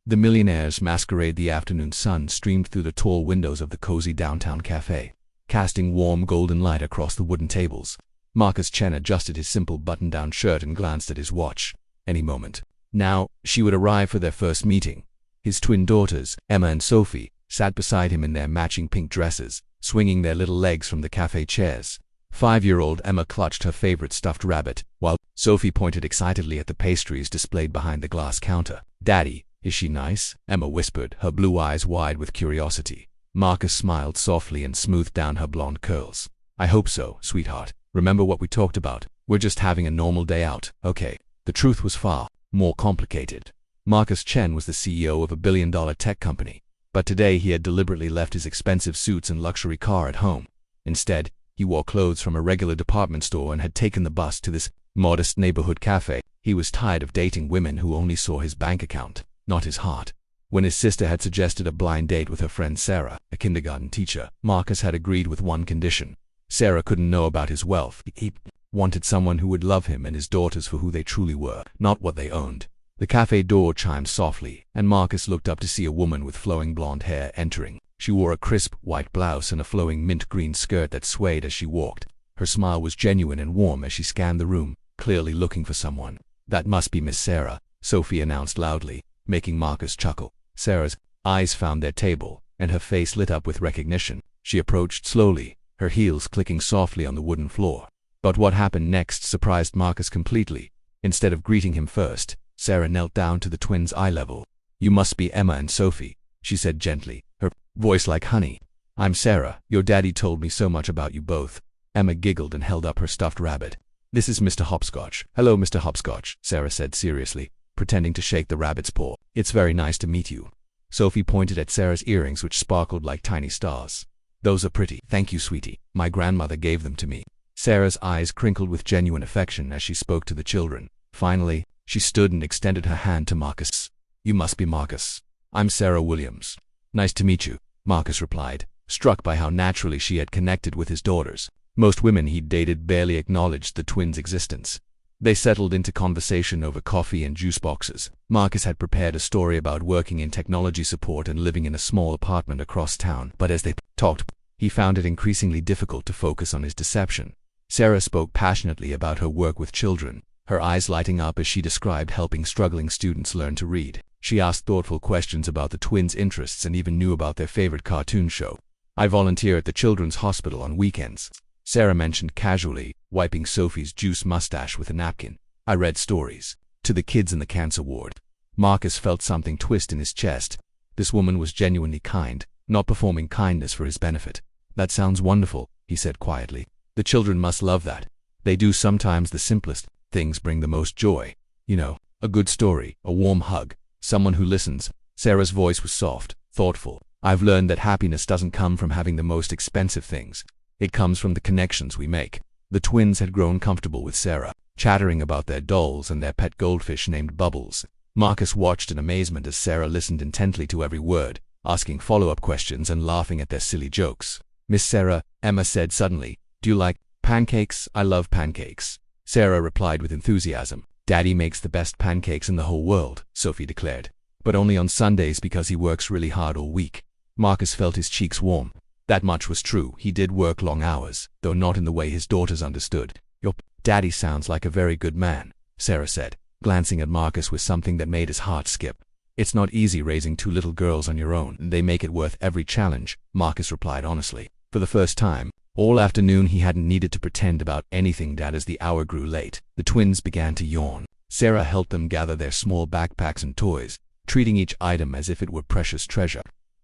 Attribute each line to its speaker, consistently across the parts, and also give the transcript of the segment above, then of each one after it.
Speaker 1: The Millionaire's masquerade. The afternoon sun streamed through the tall windows of the cozy downtown cafe, casting warm golden light across the wooden tables. Marcus Chen adjusted his simple button-down shirt and glanced at his watch. Any moment now, she would arrive for their first meeting. His twin daughters, Emma and Sophie, sat beside him in their matching pink dresses, swinging their little legs from the cafe chairs. 5-year-old Emma clutched her favorite stuffed rabbit, while Sophie pointed excitedly at the pastries displayed behind the glass counter. "Daddy, is she nice?" Emma whispered, her blue eyes wide with curiosity. Marcus smiled softly and smoothed down her blonde curls. "I hope so, sweetheart. Remember what we talked about? We're just having a normal day out, okay?" The truth was far more complicated. Marcus Chen was the CEO of a billion-dollar tech company, but today he had deliberately left his expensive suits and luxury car at home. Instead, he wore clothes from a regular department store and had taken the bus to this modest neighborhood cafe. He was tired of dating women who only saw his bank account, not his heart. When his sister had suggested a blind date with her friend Sarah, a kindergarten teacher, Marcus had agreed with one condition. Sarah couldn't know about his wealth. He wanted someone who would love him and his daughters for who they truly were, not what they owned. The cafe door chimed softly, and Marcus looked up to see a woman with flowing blonde hair entering. She wore a crisp white blouse and a flowing mint-green skirt that swayed as she walked. Her smile was genuine and warm as she scanned the room, clearly looking for someone. "That must be Miss Sarah," Sophie announced loudly, making Marcus chuckle. Sarah's eyes found their table, and her face lit up with recognition. She approached slowly, her heels clicking softly on the wooden floor. But what happened next surprised Marcus completely. Instead of greeting him first, Sarah knelt down to the twins' eye level. "You must be Emma and Sophie," she said gently, her voice like honey. "I'm Sarah. Your daddy told me so much about you both." Emma giggled and held up her stuffed rabbit. "This is Mr. Hopscotch." "Hello, Mr. Hopscotch," Sarah said seriously, pretending to shake the rabbit's paw. "It's very nice to meet you." Sophie pointed at Sarah's earrings, which sparkled like tiny stars. "Those are pretty." "Thank you, sweetie. My grandmother gave them to me." Sarah's eyes crinkled with genuine affection as she spoke to the children. Finally, she stood and extended her hand to Marcus. "You must be Marcus. I'm Sarah Williams." "Nice to meet you," Marcus replied, struck by how naturally she had connected with his daughters. Most women he'd dated barely acknowledged the twins' existence. They settled into conversation over coffee and juice boxes. Marcus had prepared a story about working in technology support and living in a small apartment across town, but as they talked, he found it increasingly difficult to focus on his deception. Sarah spoke passionately about her work with children, her eyes lighting up as she described helping struggling students learn to read. She asked thoughtful questions about the twins' interests and even knew about their favorite cartoon show. "I volunteer at the children's hospital on weekends," Sarah mentioned casually, wiping Sophie's juice mustache with a napkin. "I read stories to the kids in the cancer ward." Marcus felt something twist in his chest. This woman was genuinely kind, not performing kindness for his benefit. "That sounds wonderful," he said quietly. "The children must love that. They do. Sometimes the simplest things bring the most joy. You know, a good story, a warm hug, someone who listens." Sarah's voice was soft, thoughtful. "I've learned that happiness doesn't come from having the most expensive things. It comes from the connections we make." The twins had grown comfortable with Sarah, chattering about their dolls and their pet goldfish named Bubbles. Marcus watched in amazement as Sarah listened intently to every word, asking follow-up questions and laughing at their silly jokes. "Miss Sarah," Emma said suddenly, "do you like pancakes?" "I love pancakes," Sarah replied with enthusiasm. "Daddy makes the best pancakes in the whole world," Sophie declared. "But only on Sundays because he works really hard all week." Marcus felt his cheeks warm. That much was true. He did work long hours, though not in the way his daughters understood. "Your daddy sounds like a very good man," Sarah said, glancing at Marcus with something that made his heart skip. "It's not easy raising 2 little girls on your own. They make it worth every challenge," Marcus replied honestly. For the first time, all afternoon he hadn't needed to pretend about anything. As the hour grew late, the twins began to yawn. Sarah helped them gather their small backpacks and toys, treating each item as if it were precious treasure.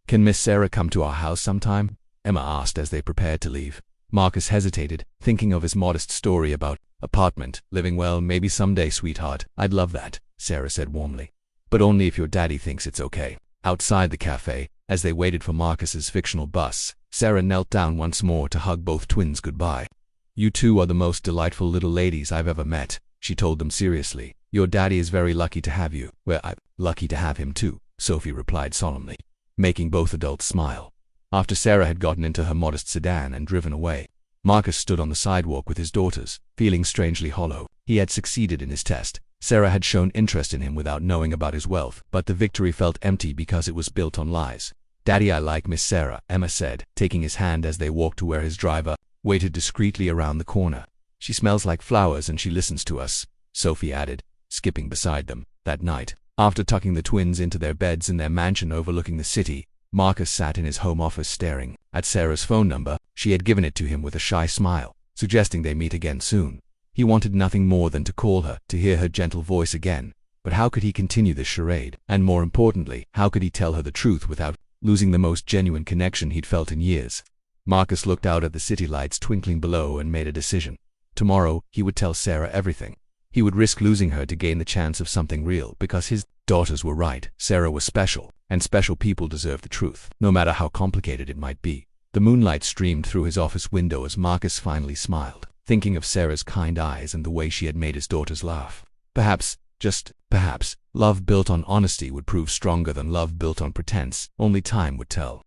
Speaker 1: "Can Miss Sarah come to our house sometime?" Emma asked as they prepared to leave. Marcus hesitated, thinking of his modest story about apartment living. "Well, maybe someday, sweetheart. I'd love that," Sarah said warmly. "But only if your daddy thinks it's okay." Outside the cafe, as they waited for Marcus's fictional bus, Sarah knelt down once more to hug both twins goodbye. "You two are the most delightful little ladies I've ever met," she told them seriously. "Your daddy is very lucky to have you." "Well, I'm lucky to have him too," Sophie replied solemnly, making both adults smile. After Sarah had gotten into her modest sedan and driven away, Marcus stood on the sidewalk with his daughters, feeling strangely hollow. He had succeeded in his test. Sarah had shown interest in him without knowing about his wealth, but the victory felt empty because it was built on lies. "Daddy, I like Miss Sarah," Emma said, taking his hand as they walked to where his driver waited discreetly around the corner. "She smells like flowers and she listens to us," Sophie added, skipping beside them. That night, after tucking the twins into their beds in their mansion overlooking the city, Marcus sat in his home office staring at Sarah's phone number. She had given it to him with a shy smile, suggesting they meet again soon. He wanted nothing more than to call her, to hear her gentle voice again. But how could he continue this charade? And more importantly, how could he tell her the truth without losing the most genuine connection he'd felt in years? Marcus looked out at the city lights twinkling below and made a decision. Tomorrow, he would tell Sarah everything. He would risk losing her to gain the chance of something real, because his daughters were right. Sarah was special, and special people deserve the truth, no matter how complicated it might be. The moonlight streamed through his office window as Marcus finally smiled, thinking of Sarah's kind eyes and the way she had made his daughters laugh. Perhaps, just perhaps, love built on honesty would prove stronger than love built on pretense. Only time would tell.